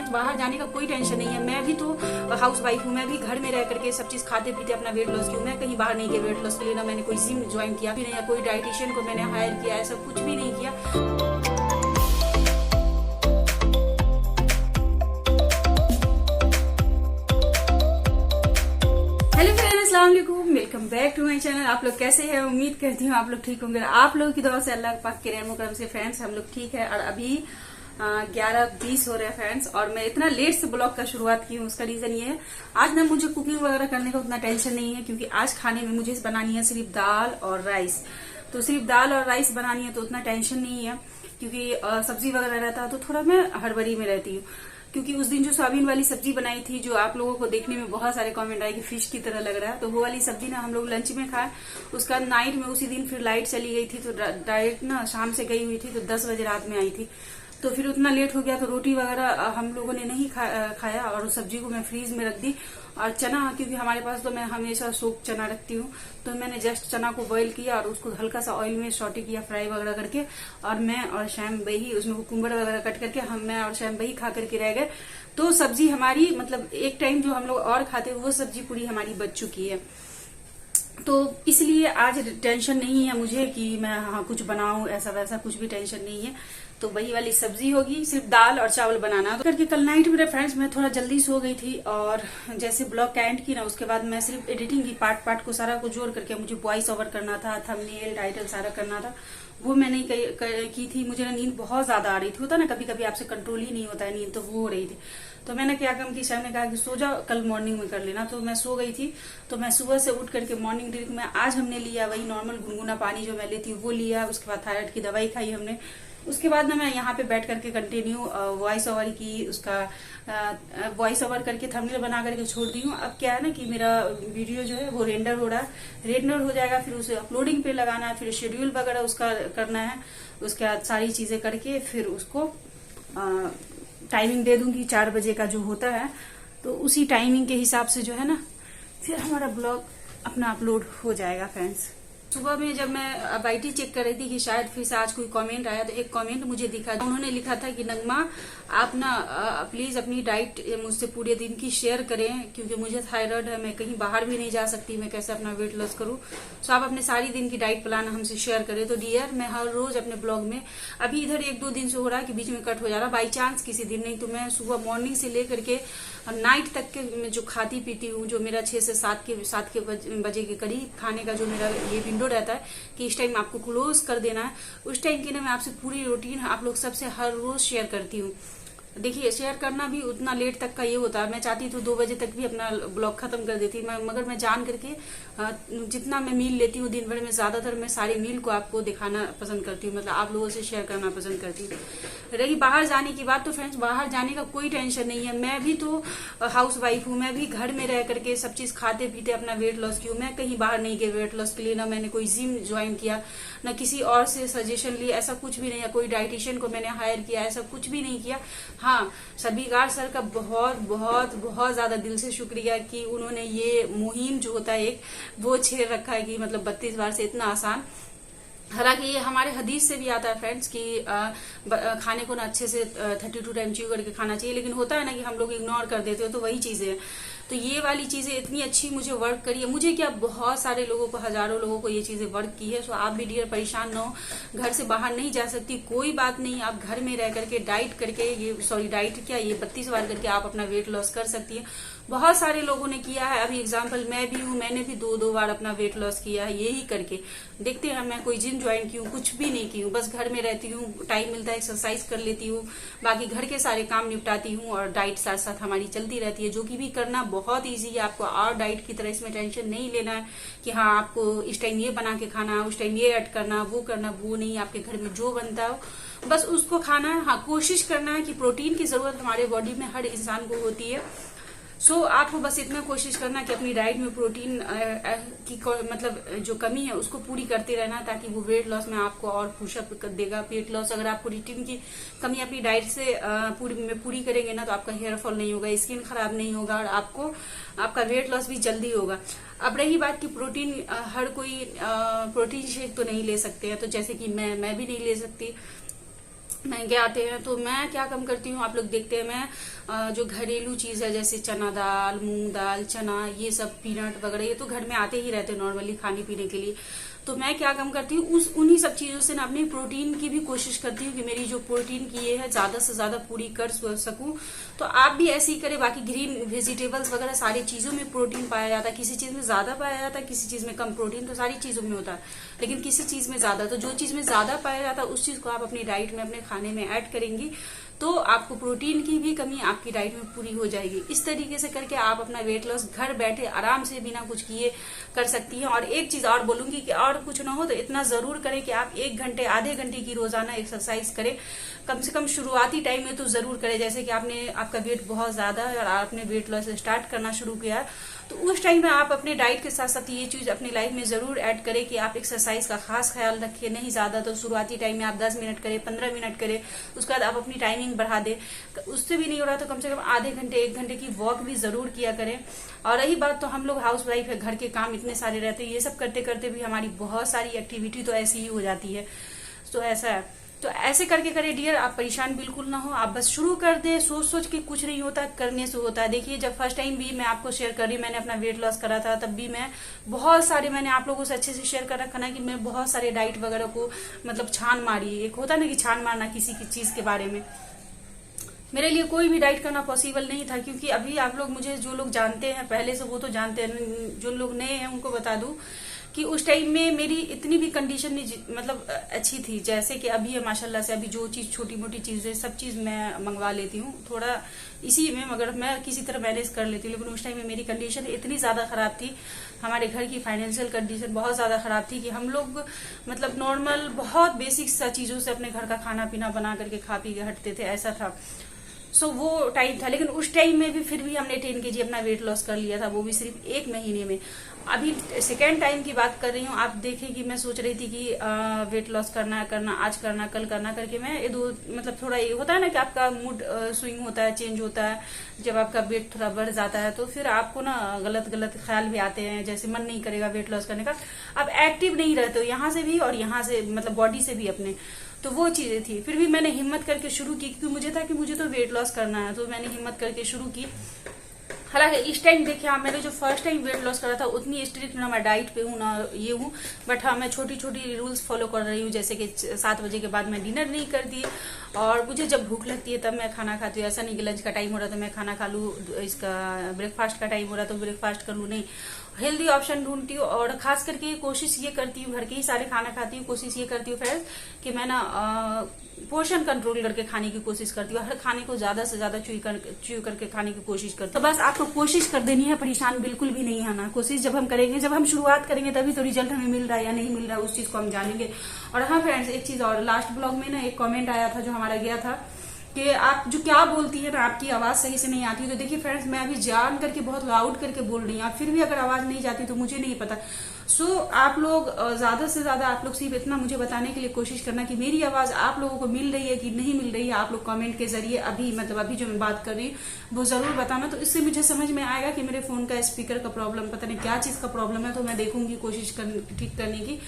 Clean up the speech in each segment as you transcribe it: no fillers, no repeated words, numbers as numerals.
Friends बाहर जाने का कोई टेंशन नहीं है। मैं भी तो हाउस वाइफ हूँ, मैं भी घर में रह करके सब चीज खाते पीते अपना वेट लॉस की हूँ। मैं कहीं बाहर नहीं गया वेट लॉस के लिए, ना मैंने कोई जिम ज्वाइन किया भी नहीं, या कोई डाइटिशियन को मैंने हायर किया, ऐसा कुछ भी नहीं किया। Welcome back to my channel. आप लोग कैसे हैं? उम्मीद करती हूँ आप लोग ठीक होंगे। आप लोगों की दुआ से, अल्लाह पाक के रहम करम से फ्रेंड्स हम लोग ठीक है। और अभी 11:20 हो रहे हैं फ्रेंड्स, और मैं इतना लेट से ब्लॉग का शुरुआत की हूँ। उसका रीजन ये है, आज ना मुझे कुकिंग वगैरह करने का उतना टेंशन नहीं है, क्योंकि आज खाने में मुझे बनानी है सिर्फ दाल और राइस। तो सिर्फ दाल और राइस बनानी है तो उतना टेंशन नहीं है, क्योंकि सब्जी वगैरह रहता है तो थोड़ा मैं हड़बड़ी में रहती हूँ। क्योंकि उस दिन जो सोयाबीन वाली सब्जी बनाई थी, जो आप लोगों को देखने में बहुत सारे कमेंट आए कि फिश की तरह लग रहा है, तो वो वाली सब्जी ना हम लोग लंच में खाए। उसका नाइट में उसी दिन फिर लाइट चली गई थी, तो डायरेक्ट ना शाम से गई हुई थी, तो 10 बजे रात में आई थी। तो फिर उतना लेट हो गया, तो रोटी वगैरह हम लोगों ने नहीं खाया, और उस सब्जी को मैं फ्रीज में रख दी। और चना, क्योंकि हमारे पास तो मैं हमेशा सोक चना रखती हूँ, तो मैंने जस्ट चना को बॉईल किया और उसको हल्का सा ऑयल में सॉटे किया, फ्राई वगैरह करके। और मैं और शैम बही उसमें कुकुम्बर वगैरह कट करके मैं और शैम बही खा करके रह गए। तो सब्जी हमारी, मतलब एक टाइम जो हम लोग और खाते वो सब्जी पूरी हमारी बच चुकी है। तो इसलिए आज टेंशन नहीं है मुझे कि मैं कुछ बनाऊं, ऐसा वैसा कुछ भी टेंशन नहीं है। तो वही वाली सब्जी होगी, सिर्फ दाल और चावल बनाना। तो करके कल नाइट मेरे फ्रेंड्स मैं थोड़ा जल्दी सो गई थी, और जैसे ब्लॉग का एंड की ना, उसके बाद मैं सिर्फ एडिटिंग की पार्ट को सारा को जोड़ करके मुझे वॉइस ओवर करना था, थंबनेल टाइटल सारा करना था, वो मैं नहीं की थी। मुझे ना नींद बहुत ज्यादा आ रही थी, होता ना कभी कभी आपसे कंट्रोल ही नहीं होता है नींद, तो वो हो रही थी। तो मैंने क्या काम की, सर ने कहा कि सो जाओ, कल मॉर्निंग में कर लेना। तो मैं सो गई थी। तो मैं सुबह से उठ करके मॉर्निंग ड्रिंक में आज हमने लिया वही नॉर्मल गुनगुना पानी जो मैं लेती हूँ वो लिया। उसके बाद थायराइड की दवाई खाई हमने। उसके बाद ना मैं यहाँ पे बैठ करके कंटिन्यू वॉइस ओवर की, उसका वॉइस ओवर करके थंबनेल बना करके छोड़ दी हूँ। अब क्या है ना कि मेरा वीडियो जो है वो रेंडर हो रहा है, रेंडर हो जाएगा, फिर उसे अपलोडिंग पे लगाना है, फिर शेड्यूल वगैरह उसका करना है। उसके बाद सारी चीजें करके फिर उसको टाइमिंग दे दूंगी 4 बजे का जो होता है, तो उसी टाइमिंग के हिसाब से जो है ना फिर हमारा ब्लॉग अपना अपलोड हो जाएगा फ्रेंड्स। सुबह में जब मैं अब आईटी चेक कर रही थी कि शायद फिर से आज कोई कमेंट आया, तो एक कमेंट मुझे दिखा, उन्होंने लिखा था कि नगमा आप ना प्लीज अपनी डाइट मुझसे पूरे दिन की शेयर करें, क्योंकि मुझे थायराइड है, मैं कहीं बाहर भी नहीं जा सकती, मैं कैसे अपना वेट लॉस करूं। तो आप अपने सारी दिन की डाइट प्लान हमसे शेयर करें। तो डियर, मैं हर रोज अपने ब्लॉग में, अभी इधर 1-2 दिन से हो रहा है कि बीच में कट हो जा रहा, बाई चांस किसी दिन, नहीं तो मैं सुबह मॉर्निंग से लेकर के नाइट तक के मैं जो खाती पीती हूँ, जो मेरा 6 से 7 के बजे के करीब खाने का जो मेरा ये विंडो रहता है कि इस टाइम आपको क्लोज कर देना है, उस टाइम की ना मैं आपसे पूरी रूटीन आप लोग सबसे हर रोज शेयर करती हूँ। देखिए, शेयर करना भी उतना लेट तक का ये होता है, मैं चाहती तो 2 बजे तक भी अपना ब्लॉग खत्म कर देती, मगर मैं जान करके जितना मैं मील लेती हूँ दिन भर में, ज्यादातर मैं सारे मील को आपको दिखाना पसंद करती हूँ, मतलब आप लोगों से शेयर करना पसंद करती हूँ। रही बाहर जाने की बात, तो फ्रेंड्स बाहर जाने का कोई टेंशन नहीं है। मैं भी तो हाउस वाइफ हूँ, मैं भी घर में रह करके सब चीज खाते पीते अपना वेट लॉस की हूँ। मैं कहीं बाहर नहीं गई वेट लॉस के लिए, ना मैंने कोई जिम ज्वाइन किया, ना किसी और से सजेशन ली, ऐसा कुछ भी नहीं है। कोई डाइटिशियन को मैंने हायर किया, ऐसा कुछ भी नहीं किया। हाँ, सरबीगार सर का बहुत बहुत बहुत ज्यादा दिल से शुक्रिया कि उन्होंने ये मुहिम जो होता है एक, वो छेड़ रखा है कि मतलब 32 बार से इतना आसान। हालांकि ये हमारे हदीस से भी आता है फ्रेंड्स कि खाने को ना अच्छे से 32 टाइम च्यू करके खाना चाहिए, लेकिन होता है ना कि हम लोग इग्नोर कर देते हो, तो वही चीजें हैं। तो ये वाली चीजें इतनी अच्छी मुझे वर्क करी है, मुझे क्या बहुत सारे लोगों को, हजारों लोगों को ये चीजें वर्क की है। सो आप भी डियर परेशान ना हो, घर से बाहर नहीं जा सकती कोई बात नहीं, आप घर में रह करके डाइट करके, ये सॉरी डाइट क्या, ये 32 बार करके आप अपना वेट लॉस कर सकती है। बहुत सारे लोगों ने किया है, अभी एग्जाम्पल मैं भी हूँ, मैंने भी 2-2 बार अपना वेट लॉस किया है यही करके। देखते हैं, मैं कोई जिम ज्वाइन की हूँ, कुछ भी नहीं की हूँ, बस घर में रहती हूँ, टाइम मिलता है एक्सरसाइज कर लेती हूँ, बाकी घर के सारे काम निपटाती हूँ, और डाइट साथ साथ हमारी चलती रहती है, जो कि भी करना बहुत ईजी है। आपको और डाइट की तरह इसमें टेंशन नहीं लेना है कि हाँ आपको इस टाइम ये बना के खाना, उस टाइम ये ऐड करना, वो नहीं, आपके घर में जो बनता हो बस उसको खाना है। हाँ, कोशिश करना है कि प्रोटीन की जरूरत हमारे बॉडी में हर इंसान को होती है। सो आपको बस इतना कोशिश करना कि अपनी डाइट में प्रोटीन की मतलब जो कमी है उसको पूरी करते रहना, ताकि वो वेट लॉस में आपको और पुशअप कर देगा। वेट लॉस अगर आप प्रोटीन की कमी अपनी डाइट से पूरी करेंगे ना, तो आपका हेयर फॉल नहीं होगा, स्किन खराब नहीं होगा, और आपका वेट लॉस भी जल्दी होगा। अब रही बात कि प्रोटीन, हर कोई प्रोटीन शेक तो नहीं ले सकते हैं, तो जैसे कि मैं भी नहीं ले सकती, महंगे आते हैं। तो मैं क्या कम करती हूँ, आप लोग देखते हैं, मैं जो घरेलू चीज है जैसे चना दाल, मूंग दाल, चना, ये सब पीनट वगैरह ये तो घर में आते ही रहते हैं नॉर्मली खाने पीने के लिए। तो मैं क्या कम करती हूँ, उन्हीं सब चीजों से ना अपनी प्रोटीन की भी कोशिश करती हूँ कि मेरी जो प्रोटीन की ये है ज्यादा से ज्यादा पूरी कर सकूं। तो आप भी ऐसे ही करें। बाकी ग्रीन वेजिटेबल्स वगैरह सारी चीजों में प्रोटीन पाया जाता है, किसी चीज में ज्यादा पाया जाता है, किसी चीज में कम। प्रोटीन तो सारी चीजों में होता है, लेकिन किसी चीज में ज्यादा। तो जो चीज में ज्यादा पाया जाता है उस चीज को आप अपनी डाइट में, अपने खाने में ऐड करेंगी तो आपको प्रोटीन की भी कमी आपकी डाइट में पूरी हो जाएगी। इस तरीके से करके आप अपना वेट लॉस घर बैठे आराम से बिना कुछ किए कर सकती हैं। और एक चीज और बोलूंगी कि और कुछ ना हो तो इतना जरूर करें कि आप 1 घंटे आधे घंटे की रोजाना एक्सरसाइज करें, कम से कम शुरुआती टाइम में तो जरूर करें। जैसे कि आपका वेट बहुत ज्यादा है और आपने वेट लॉस स्टार्ट करना शुरू किया है, तो उस टाइम में आप अपने डाइट के साथ साथ ये चीज अपनी लाइफ में जरूर ऐड करें कि आप एक्सरसाइज का खास ख्याल रखिए। नहीं ज्यादा तो शुरुआती टाइम में आप 10 मिनट करें, 15 मिनट करें, उसके बाद आप अपनी टाइमिंग बढ़ा दें। उससे भी नहीं हो रहा तो कम से कम आधे घंटे 1 घंटे की वॉक भी जरूर किया करें। और रही बात, तो हम लोग हाउस वाइफ है, घर के काम इतने सारे रहते हैं, ये सब करते करते भी हमारी बहुत सारी एक्टिविटी तो ऐसी ही हो जाती है। तो ऐसा है, तो ऐसे करके करें डियर, आप परेशान बिल्कुल ना हो। आप बस शुरू कर दे, सोच सोच के कुछ नहीं होता, करने से होता है। देखिए जब फर्स्ट टाइम भी मैं आपको शेयर कर रही, मैंने अपना वेट लॉस करा था, तब भी मैं बहुत सारे, मैंने आप लोगों से अच्छे से शेयर कर रखा ना कि मैं बहुत सारे डाइट वगैरह को मतलब छान मारी। एक होता ना कि छान मारना किसी की चीज के बारे में, मेरे लिए कोई भी डाइट करना पॉसिबल नहीं था। क्योंकि अभी आप लोग मुझे जो लोग जानते हैं पहले से वो तो जानते हैं, जो लोग नए हैं उनको बता दूं कि उस टाइम में मेरी इतनी भी कंडीशन नहीं मतलब अच्छी थी जैसे कि अभी है। माशाल्लाह से अभी जो चीज छोटी मोटी चीजें सब चीज मैं मंगवा लेती हूँ, थोड़ा इसी में मगर मैं किसी तरह मैनेज कर लेती हूँ। लेकिन उस टाइम में मेरी कंडीशन इतनी ज्यादा खराब थी, हमारे घर की फाइनेंशियल कंडीशन बहुत ज्यादा खराब थी कि हम लोग मतलब नॉर्मल बहुत बेसिक सा चीजों से अपने घर का खाना पीना बना करके खा पी के हटते थे, ऐसा था। सो वो टाइम था। लेकिन उस टाइम में भी फिर भी हमने 10 kg अपना वेट लॉस कर लिया था, वो भी सिर्फ 1 महीने में। अभी सेकेंड टाइम की बात कर रही हूँ। आप देखें कि मैं सोच रही थी कि वेट लॉस करना आज करना कल करना करके मैं ये दो मतलब थोड़ा ये होता है ना कि आपका मूड स्विंग होता है, चेंज होता है। जब आपका वेट थोड़ा बढ़ जाता है तो फिर आपको ना गलत गलत ख्याल भी आते हैं, जैसे मन नहीं करेगा वेट लॉस करने का, आप एक्टिव नहीं रहते हो यहाँ से भी और यहाँ से मतलब बॉडी से भी अपने। तो वो चीजें थी। फिर भी मैंने हिम्मत करके शुरू की क्योंकि मुझे था कि मुझे तो वेट लॉस करना है, तो मैंने हिम्मत करके शुरू की। हालांकि इस टाइम देखिए हाँ, मैंने जो फर्स्ट टाइम वेट लॉस करा था उतनी स्ट्रिक्ट ना मैं डाइट पे हूँ ना ये हूँ, बट हाँ मैं छोटी छोटी रूल्स फॉलो कर रही हूँ। जैसे कि 7 बजे के बाद मैं डिनर नहीं करती और मुझे जब भूख लगती है तब मैं खाना खाती हूँ। ऐसा नहीं कि लंच का टाइम हो रहा तो मैं खाना खा लूँ, इसका ब्रेकफास्ट का टाइम हो रहा तो ब्रेकफास्ट कर लूँ, नहीं, हेल्दी ऑप्शन ढूंढती हूँ। और खास करके कोशिश ये करती हूँ, घर के ही सारे खाना खाती हूँ, कोशिश ये करती हूँ फ्रेंड्स कि मैं ना पोर्शन कंट्रोल करके खाने की कोशिश करती हूँ। हर खाने को ज्यादा से ज्यादा च्यू करके खाने की कोशिश करती हूँ। तो बस आपको कोशिश कर देनी है, परेशान बिल्कुल भी नहीं आना। कोशिश जब हम करेंगे, जब हम शुरुआत करेंगे तभी तो रिजल्ट हमें मिल रहा है या नहीं मिल रहा है उस चीज को हम जानेंगे। और हाँ फ्रेंड्स, एक चीज और, लास्ट ब्लॉग में ना एक कॉमेंट आया था जो हमारा गया था कि आप जो क्या बोलती है ना आपकी आवाज सही से नहीं आती। तो देखिए फ्रेंड्स, मैं अभी जान करके बहुत लाउड करके बोल रही हूँ, फिर भी अगर आवाज नहीं जाती तो मुझे नहीं पता। सो आप लोग ज्यादा से ज्यादा आप लोग सिर्फ इतना मुझे बताने के लिए कोशिश करना कि मेरी आवाज आप लोगों को मिल रही है कि नहीं मिल रही है। आप लोग कमेंट के जरिए अभी जो मैं बात कर रही हूँ वो जरूर बताना, तो इससे मुझे समझ में आएगा कि मेरे फोन का स्पीकर का प्रॉब्लम, पता नहीं क्या चीज का प्रॉब्लम है, तो मैं देखूंगी कोशिश ठीक करने की।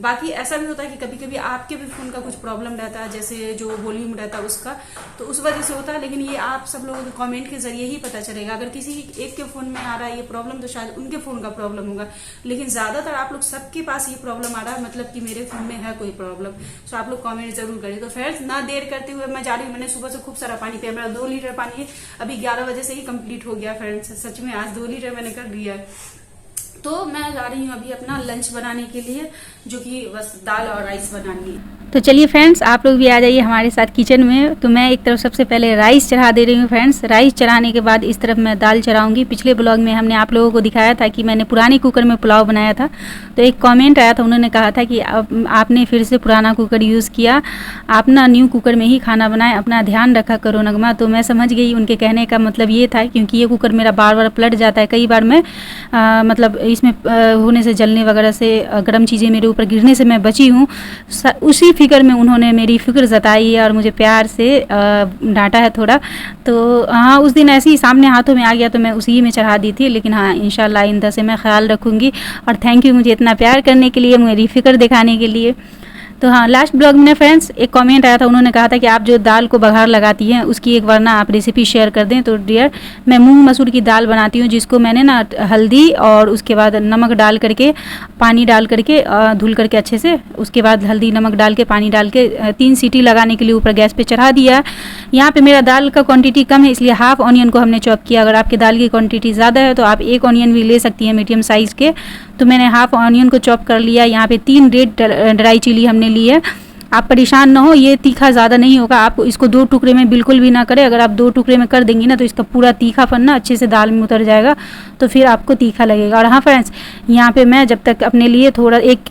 बाकी ऐसा भी होता है कि कभी कभी आपके भी फोन का कुछ प्रॉब्लम रहता है, जैसे जो वॉल्यूम रहता है उसका, तो उस वजह से होता है। लेकिन ये आप सब लोगों के कमेंट के जरिए ही पता चलेगा। अगर किसी एक के फोन में आ रहा है ये प्रॉब्लम तो शायद उनके फोन का प्रॉब्लम होगा, लेकिन ज्यादातर आप लोग सबके पास ये प्रॉब्लम आ रहा है, मतलब कि मेरे फोन में है कोई प्रॉब्लम। सो आप लोग कमेंट जरूर करें। तो फ्रेंड्स, ना देर करते हुए मैं जा रही हूँ। मैंने सुबह से खूब सारा पानी पिया, मेरा 2 लीटर पानी अभी 11 बजे से ही कंप्लीट हो गया फ्रेंड्स। सच में आज 2 लीटर मैंने कर दिया है। तो मैं जा रही हूँ अभी अपना लंच बनाने के लिए, जो कि बस दाल और राइस बनानी है। तो चलिए फ्रेंड्स, आप लोग भी आ जाइए हमारे साथ किचन में। तो मैं एक तरफ सबसे पहले राइस चढ़ा दे रही हूँ फ्रेंड्स। राइस चढ़ाने के बाद इस तरफ मैं दाल चढ़ाऊंगी। पिछले ब्लॉग में हमने आप लोगों को दिखाया था कि मैंने पुराने कुकर में पुलाव बनाया था, तो एक कमेंट आया था, उन्होंने कहा था कि आपने फिर से पुराना कुकर यूज़ किया, आप ना न्यू कुकर में ही खाना बनाएं, अपना ध्यान रखा करो नगमा। तो मैं समझ गई उनके कहने का मतलब ये था, क्योंकि ये कुकर मेरा बार बार पलट जाता है। कई बार मैं मतलब इसमें होने से, जलने वगैरह से, गर्म चीज़ें मेरे ऊपर गिरने से मैं बची हूँ। उसी फिक्र में उन्होंने मेरी फिक्र जताई है और मुझे प्यार से डांटा है थोड़ा। तो हाँ, उस दिन ऐसे ही सामने हाथों में आ गया तो मैं उसी में चढ़ा दी थी। लेकिन हाँ, इंशाल्लाह आइंदा से मैं ख्याल रखूँगी। और थैंक यू मुझे इतना प्यार करने के लिए, मेरी फिक्र दिखाने के लिए। तो हाँ, लास्ट ब्लॉग में फ्रेंड्स एक कमेंट आया था, उन्होंने कहा था कि आप जो दाल को बघार लगाती हैं उसकी एक बार ना आप रेसिपी शेयर कर दें। तो डियर, मैं मूंग मसूर की दाल बनाती हूँ, जिसको मैंने ना हल्दी और उसके बाद नमक डाल करके, पानी डाल करके धुल करके अच्छे से, उसके बाद हल्दी नमक डाल के, पानी डाल के 3 सीटी लगाने के लिए ऊपर गैस पे चढ़ा दिया। यहाँ पे मेरा दाल का क्वांटिटी कम है, इसलिए हाफ ऑनियन को हमने चॉप किया। अगर आपकी दाल की क्वांटिटी ज़्यादा है तो आप 1 ऑनियन भी ले सकती हैं मीडियम साइज़ के। तो मैंने हाफ ऑनियन को चॉप कर लिया। यहाँ पे 3 रेड ड्राई चिली हमने ली है। आप परेशान ना हो, ये तीखा ज़्यादा नहीं होगा। आप इसको 2 टुकड़े में बिल्कुल भी ना करें। अगर आप 2 टुकड़े में कर देंगी ना तो इसका पूरा तीखापन ना अच्छे से दाल में उतर जाएगा, तो फिर आपको तीखा लगेगा। और हाँ फ्रेंड्स, यहाँ पे मैं जब तक अपने लिए थोड़ा एक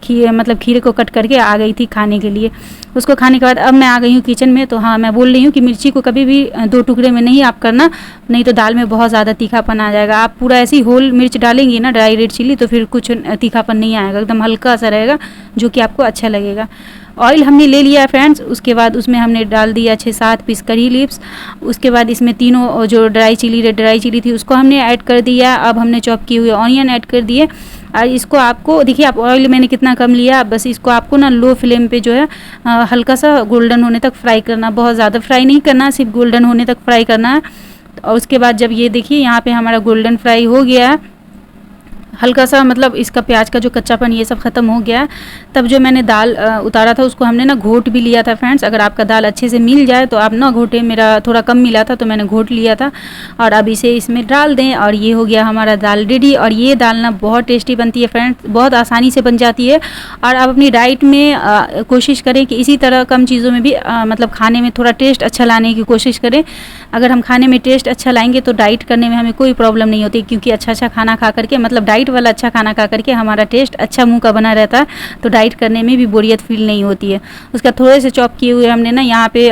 खीरे को कट करके आ गई थी खाने के लिए। उसको खाने के बाद अब मैं आ गई हूँ किचन में। तो हाँ, मैं बोल रही हूँ कि मिर्ची को कभी भी 2 टुकड़े में नहीं आप करना, नहीं तो दाल में बहुत ज़्यादा तीखापन आ जाएगा। आप पूरा ऐसी होल मिर्च डालेंगी ना, ड्राई रेड चिली, तो फिर कुछ तीखापन नहीं आएगा, एकदम हल्का सा रहेगा, जो कि आपको अच्छा लगेगा। ऑयल हमने ले लिया फ्रेंड्स। उसके बाद उसमें हमने डाल दिया 6-7 पीस करी लीव्स। उसके बाद इसमें तीनों जो रेड ड्राई चिली थी उसको हमने ऐड कर दिया। अब हमने चॉप किए हुए ऑनियन ऐड कर दिए। और इसको आपको देखिए, आप ऑयल मैंने कितना कम लिया, बस इसको आपको ना लो फ्लेम पे जो है हल्का सा गोल्डन होने तक फ्राई करना, बहुत ज़्यादा फ्राई नहीं करना, सिर्फ गोल्डन होने तक फ्राई करना है। और उसके बाद जब ये देखिए यहाँ पे हमारा गोल्डन फ्राई हो गया है, हल्का सा मतलब इसका प्याज का जो कच्चापन ये सब ख़त्म हो गया, तब जो मैंने दाल उतारा था उसको हमने ना घोट भी लिया था फ्रेंड्स। अगर आपका दाल अच्छे से मिल जाए तो आप ना घोटे, मेरा थोड़ा कम मिला था तो मैंने घोट लिया था। और अब इसे इसमें डाल दें और ये हो गया हमारा दाल रेडी। और ये दाल ना बहुत टेस्टी बनती है फ्रेंड्स, बहुत आसानी से बन जाती है। और आप अपनी डाइट में कोशिश करें कि इसी तरह कम चीज़ों में भी मतलब खाने में थोड़ा टेस्ट अच्छा लाने की कोशिश करें। अगर हम खाने में टेस्ट अच्छा लाएंगे तो डाइट करने में हमें कोई प्रॉब्लम नहीं होती, क्योंकि अच्छा खाना खा करके, मतलब डाइट वाला अच्छा खाना खा करके हमारा टेस्ट अच्छा मुंह का बना रहता है, तो डाइट करने में भी बोरियत फील नहीं होती है। उसका थोड़े से चॉप किए हुए हमने ना यहाँ पे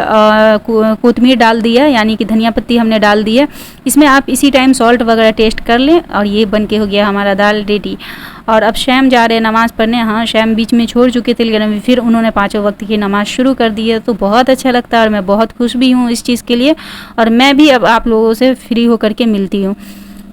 कोतमीर डाल दिया, यानी कि धनिया पत्ती हमने डाल दी है। इसमें आप इसी टाइम सॉल्ट वगैरह टेस्ट कर लें। और ये बन के हो गया हमारा दाल रेडी। और अब शैम जा रहे हैं नमाज़ पढ़ने। हाँ, शैम बीच में छोड़ चुके थे, लेकिन फिर उन्होंने 5 वक्त की नमाज़ शुरू कर दी है, तो बहुत अच्छा लगता है और मैं बहुत खुश भी हूँ इस चीज़ के लिए। और मैं भी अब आप लोगों से फ्री होकर के मिलती हूँ।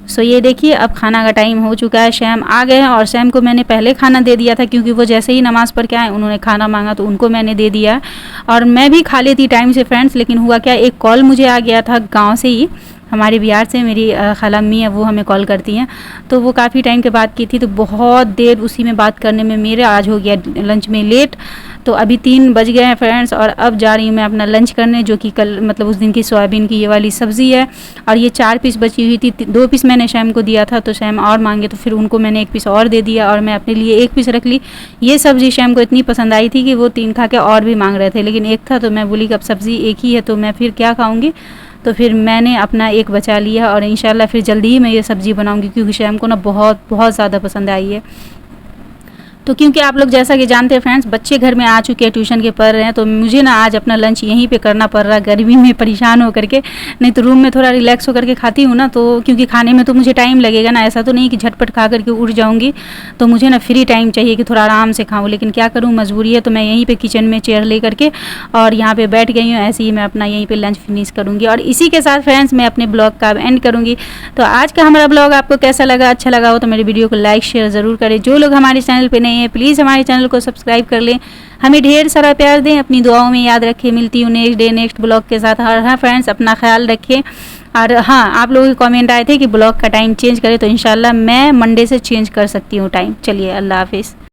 सो ये देखिए, अब खाना का टाइम हो चुका है, शैम आ गए हैं। और शैम को मैंने पहले खाना दे दिया था, क्योंकि वो जैसे ही नमाज़ पढ़ के आए उन्होंने खाना मांगा तो उनको मैंने दे दिया। और मैं भी खा लेती टाइम से फ्रेंड्स, लेकिन हुआ क्या, एक कॉल मुझे आ गया था गांव से ही, हमारे बिहार से मेरी खाला अम्मी है, वो हमें कॉल करती हैं। तो वो काफ़ी टाइम के बाद की थी, तो बहुत देर उसी में बात करने में मेरे आज हो गया लंच में लेट। तो अभी 3 बज गए हैं फ्रेंड्स, और अब जा रही हूँ मैं अपना लंच करने, जो कि कल मतलब उस दिन की सोयाबीन की ये वाली सब्ज़ी है। और ये 4 पीस बची हुई थी, 2 पीस मैंने शैम को दिया था, तो शैम और मांगे तो फिर उनको मैंने 1 पीस और दे दिया, और मैं अपने लिए 1 पीस रख ली। ये सब्ज़ी शैम को इतनी पसंद आई थी कि वो 3 खा के और भी मांग रहे थे, लेकिन एक था तो मैं बोली कि अब सब्ज़ी एक ही है तो मैं फिर क्या खाऊँगी, तो फिर मैंने अपना 1 बचा लिया। और इंशाल्लाह फिर जल्दी ही मैं ये सब्ज़ी बनाऊंगी, क्योंकि शैम को ना बहुत बहुत ज़्यादा पसंद आई है। तो क्योंकि आप लोग जैसा कि जानते हैं फ्रेंड्स, बच्चे घर में आ चुके हैं, ट्यूशन के पढ़ रहे हैं, तो मुझे ना आज अपना लंच यहीं पे करना पड़ रहा है, गर्मी में परेशान होकर के। नहीं तो रूम में थोड़ा रिलैक्स होकर के खाती हूँ ना, तो क्योंकि खाने में तो मुझे टाइम लगेगा ना, ऐसा तो नहीं कि झटपट खा करके उठ जाऊँगी। तो मुझे ना फ्री टाइम चाहिए कि थोड़ा आराम से खाऊँ, लेकिन क्या करूँ, मजबूरी है। तो मैं यहीं पर किचन में चेयर ले करके और यहाँ पर बैठ गई हूँ। ऐसे ही मैं अपना यहीं पर लंच फिनिश करूँगी, और इसी के साथ फ्रेंड्स मैं अपने ब्लॉग का एंड करूँगी। तो आज का हमारा ब्लॉग आपको कैसा लगा, अच्छा लगा हो तो मेरे वीडियो को लाइक शेयर ज़रूर करें। जो लोग हमारे चैनल पर नए हैं प्लीज़ हमारे चैनल को सब्सक्राइब कर लें, हमें ढेर सारा प्यार दें, अपनी दुआओं में याद रखें। मिलती हूँ नेक्स्ट डे नेक्स्ट ब्लॉग के साथ। और हाँ फ्रेंड्स, अपना ख्याल रखें। और हाँ, आप लोगों के कमेंट आए थे कि ब्लॉग का टाइम चेंज करें, तो इंशाल्लाह मैं मंडे से चेंज कर सकती हूँ टाइम। चलिए, अल्लाह हाफिज़।